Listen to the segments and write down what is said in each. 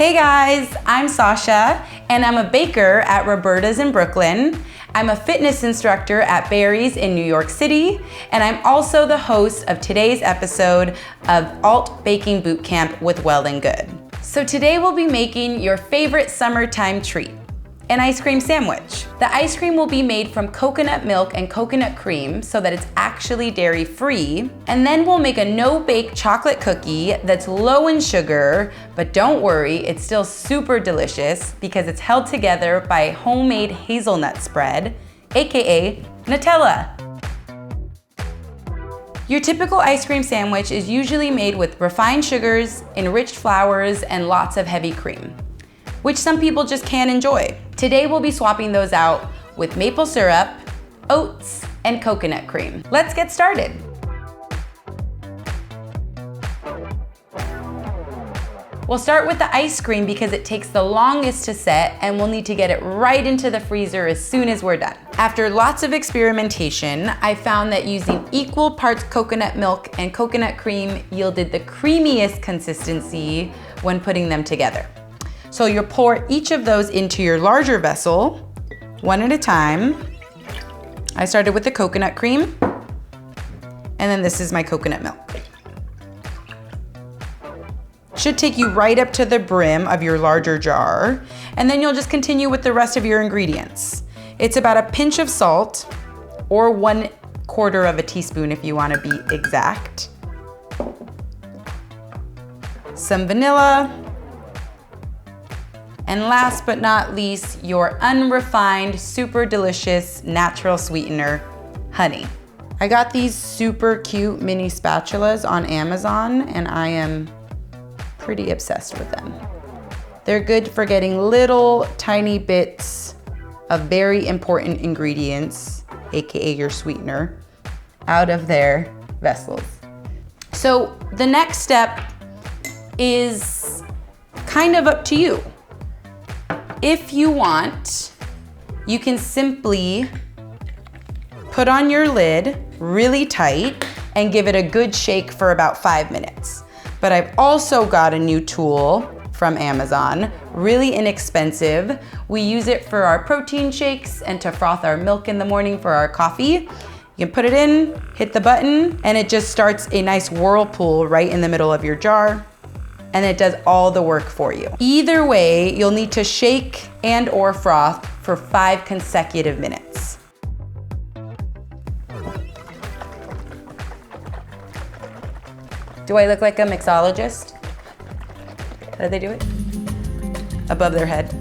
Hey guys, I'm Sasha, and I'm a baker at Roberta's in Brooklyn. I'm a fitness instructor at Barry's in New York City, and I'm also the host of today's episode of Alt Baking Bootcamp with Well+Good. So today we'll be making your favorite summertime treat, an ice cream sandwich. The ice cream will be made from coconut milk and coconut cream so that it's actually dairy-free. And then we'll make a no-bake chocolate cookie that's low in sugar, but don't worry, it's still super delicious because it's held together by homemade hazelnut spread, AKA Nutella. Your typical ice cream sandwich is usually made with refined sugars, enriched flours, and lots of heavy cream, which some people just can't enjoy. Today we'll be swapping those out with maple syrup, oats, and coconut cream. Let's get started. We'll start with the ice cream because it takes the longest to set and we'll need to get it right into the freezer as soon as we're done. After lots of experimentation, I found that using equal parts coconut milk and coconut cream yielded the creamiest consistency when putting them together. So you'll pour each of those into your larger vessel, one at a time. I started with the coconut cream, and then this is my coconut milk. Should take you right up to the brim of your larger jar, and then you'll just continue with the rest of your ingredients. It's about a pinch of salt, or 1/4 of a teaspoon if you want to be exact. Some vanilla. And last but not least, your unrefined, super delicious natural sweetener, honey. I got these super cute mini spatulas on Amazon and I am pretty obsessed with them. They're good for getting little tiny bits of very important ingredients, AKA your sweetener, out of their vessels. So the next step is kind of up to you. If you want, you can simply put on your lid really tight and give it a good shake for about 5 minutes. But I've also got a new tool from Amazon, really inexpensive. We use it for our protein shakes and to froth our milk in the morning for our coffee. You can put it in, hit the button, and it just starts a nice whirlpool right in the middle of your jar. And it does all the work for you. Either way, you'll need to shake and or froth for 5 consecutive minutes. Do I look like a mixologist? How do they do it? Above their head?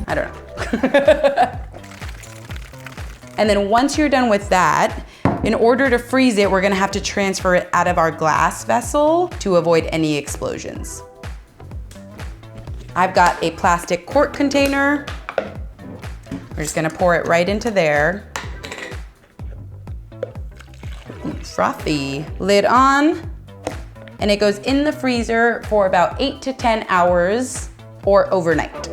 I don't know. And then once you're done with that, in order to freeze it, we're gonna have to transfer it out of our glass vessel to avoid any explosions. I've got a plastic quart container. We're just gonna pour it right into there. Frothy. Lid on, and it goes in the freezer for about 8 to 10 hours or overnight.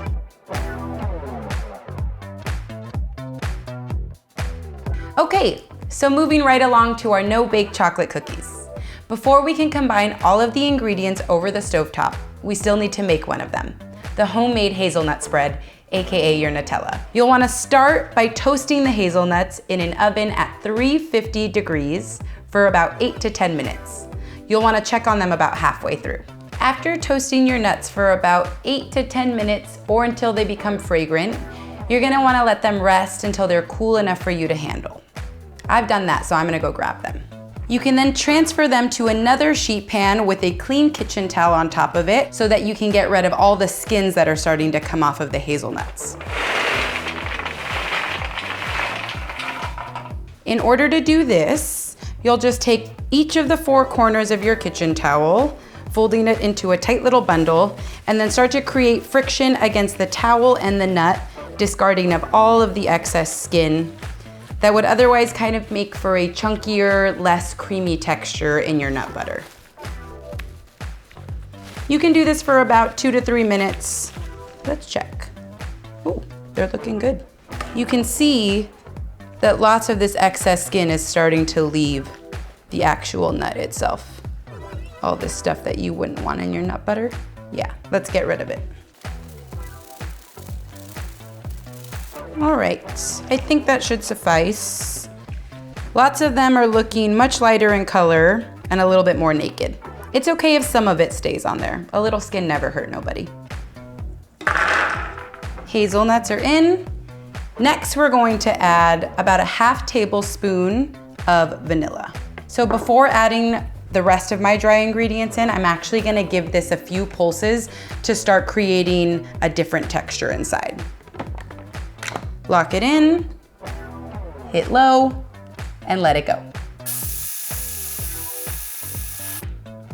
Okay, so moving right along to our no-bake chocolate cookies. Before we can combine all of the ingredients over the stovetop, we still need to make one of them. The homemade hazelnut spread, AKA your Nutella. You'll wanna start by toasting the hazelnuts in an oven at 350 degrees for about 8 to 10 minutes. You'll wanna check on them about halfway through. After toasting your nuts for about 8 to 10 minutes or until they become fragrant, you're gonna wanna let them rest until they're cool enough for you to handle. I've done that, so I'm gonna go grab them. You can then transfer them to another sheet pan with a clean kitchen towel on top of it so that you can get rid of all the skins that are starting to come off of the hazelnuts. In order to do this, you'll just take each of the 4 corners of your kitchen towel, folding it into a tight little bundle, and then start to create friction against the towel and the nut, discarding of all of the excess skin that would otherwise kind of make for a chunkier, less creamy texture in your nut butter. You can do this for about 2 to 3 minutes. Let's check. Oh, they're looking good. You can see that lots of this excess skin is starting to leave the actual nut itself. All this stuff that you wouldn't want in your nut butter. Yeah, let's get rid of it. All right, I think that should suffice. Lots of them are looking much lighter in color and a little bit more naked. It's okay if some of it stays on there. A little skin never hurt nobody. Hazelnuts are in. Next, we're going to add about a ½ tablespoon of vanilla. So before adding the rest of my dry ingredients in, I'm actually gonna give this a few pulses to start creating a different texture inside. Lock it in, hit low, and let it go.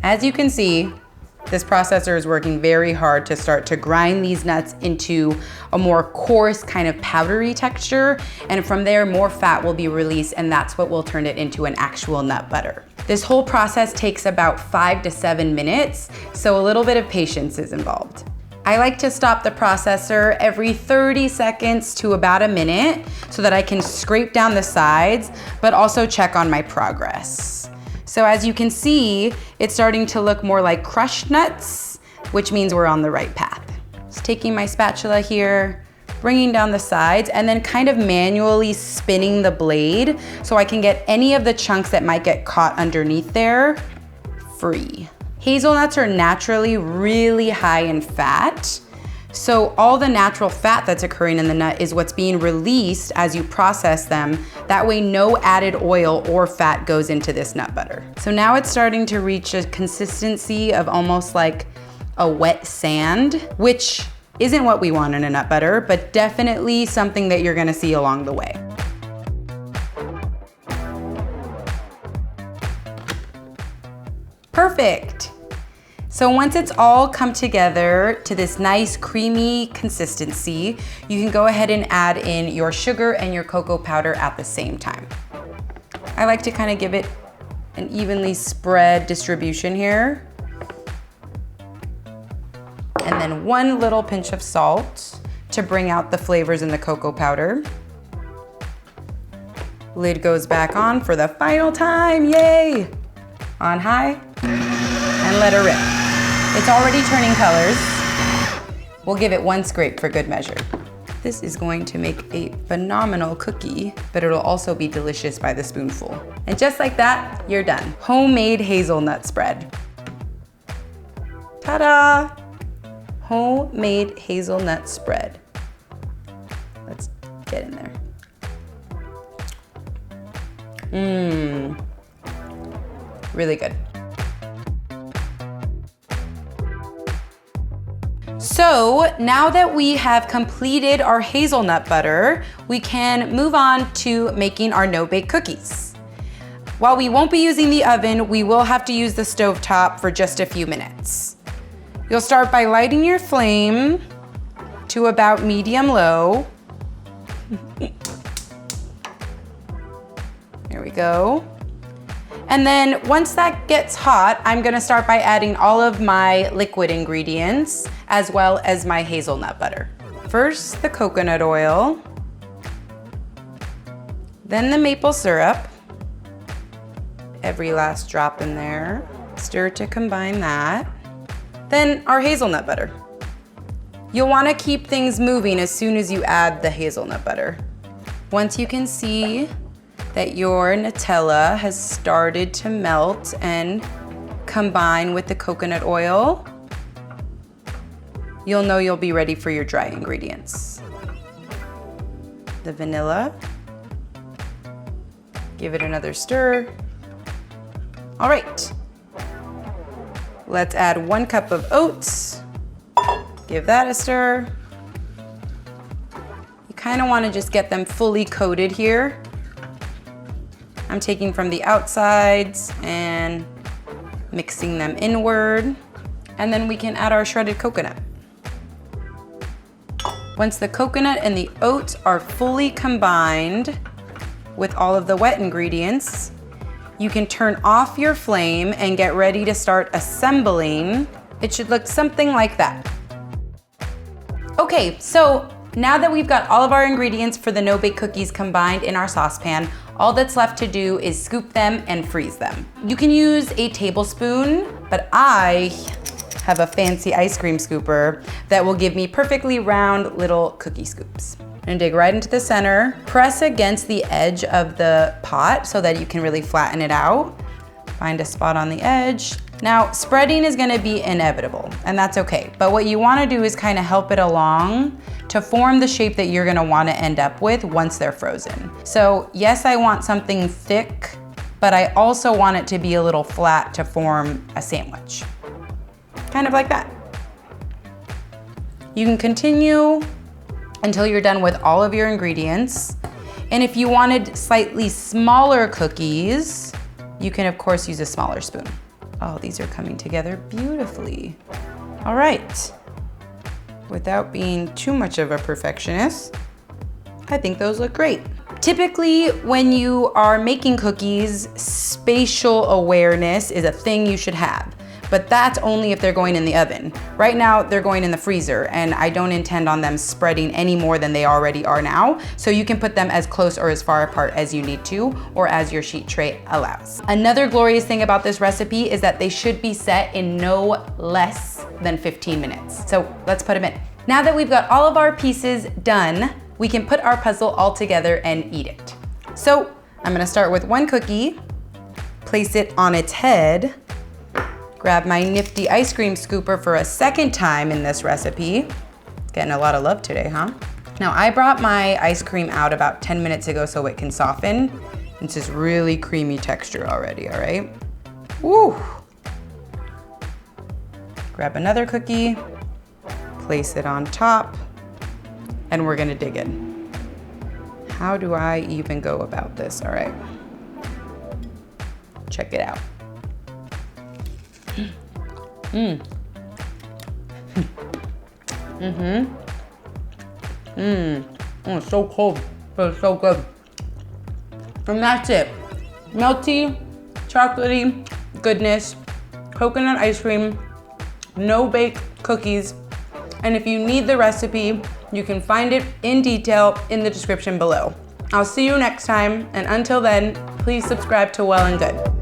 As you can see, this processor is working very hard to start to grind these nuts into a more coarse kind of powdery texture. And from there, more fat will be released, and that's what will turn it into an actual nut butter. This whole process takes about 5 to 7 minutes, so a little bit of patience is involved. I like to stop the processor every 30 seconds to about a minute so that I can scrape down the sides, but also check on my progress. So as you can see, it's starting to look more like crushed nuts, which means we're on the right path. Just taking my spatula here, bringing down the sides, and then kind of manually spinning the blade so I can get any of the chunks that might get caught underneath there free. Hazelnuts are naturally really high in fat, so all the natural fat that's occurring in the nut is what's being released as you process them. That way no added oil or fat goes into this nut butter. So now it's starting to reach a consistency of almost like a wet sand, which isn't what we want in a nut butter, but definitely something that you're gonna see along the way. Perfect. So once it's all come together to this nice creamy consistency, you can go ahead and add in your sugar and your cocoa powder at the same time. I like to kind of give it an evenly spread distribution here. And then one little pinch of salt to bring out the flavors in the cocoa powder. Lid goes back on for the final time, yay! On high, and let her rip. It's already turning colors. We'll give it one scrape for good measure. This is going to make a phenomenal cookie, but it'll also be delicious by the spoonful. And just like that, you're done. Homemade hazelnut spread. Ta-da! Homemade hazelnut spread. Let's get in there. Mmm. Really good. So now that we have completed our hazelnut butter, we can move on to making our no-bake cookies. While we won't be using the oven, we will have to use the stovetop for just a few minutes. You'll start by lighting your flame to about medium-low. There we go. And then once that gets hot, I'm gonna start by adding all of my liquid ingredients as well as my hazelnut butter. First, the coconut oil, then the maple syrup, every last drop in there. Stir to combine that. Then our hazelnut butter. You'll wanna keep things moving as soon as you add the hazelnut butter. Once you can see that your Nutella has started to melt and combine with the coconut oil, you'll know you'll be ready for your dry ingredients. The vanilla, give it another stir. All right, let's add 1 cup of oats, give that a stir. You kind of want to just get them fully coated here. I'm taking from the outsides and mixing them inward, and then we can add our shredded coconut. Once the coconut and the oats are fully combined with all of the wet ingredients, you can turn off your flame and get ready to start assembling. It should look something like that. Okay, so now that we've got all of our ingredients for the no-bake cookies combined in our saucepan, all that's left to do is scoop them and freeze them. You can use a tablespoon, but I have a fancy ice cream scooper that will give me perfectly round little cookie scoops. And dig right into the center. Press against the edge of the pot so that you can really flatten it out. Find a spot on the edge. Now, spreading is gonna be inevitable, and that's okay. But what you wanna do is kind of help it along to form the shape that you're gonna wanna end up with once they're frozen. So yes, I want something thick, but I also want it to be a little flat to form a sandwich. Kind of like that. You can continue until you're done with all of your ingredients. And if you wanted slightly smaller cookies, you can of course use a smaller spoon. Oh, these are coming together beautifully. All right. Without being too much of a perfectionist, I think those look great. Typically, when you are making cookies, spatial awareness is a thing you should have, but that's only if they're going in the oven. Right now, they're going in the freezer, and I don't intend on them spreading any more than they already are now, so you can put them as close or as far apart as you need to, or as your sheet tray allows. Another glorious thing about this recipe is that they should be set in no less than 15 minutes. So let's put them in. Now that we've got all of our pieces done, we can put our puzzle all together and eat it. So I'm gonna start with one cookie, place it on its head, grab my nifty ice cream scooper for a second time in this recipe. Getting a lot of love today, huh? Now I brought my ice cream out about 10 minutes ago so it can soften. It's this really creamy texture already, all right? Woo! Grab another cookie, place it on top, and we're gonna dig in. How do I even go about this? All right, check it out. Oh, it's so cold, but it's so good. And that's it. Melty, chocolatey goodness, coconut ice cream, no bake cookies. And if you need the recipe, you can find it in detail in the description below. I'll see you next time, and until then, please subscribe to Well+Good.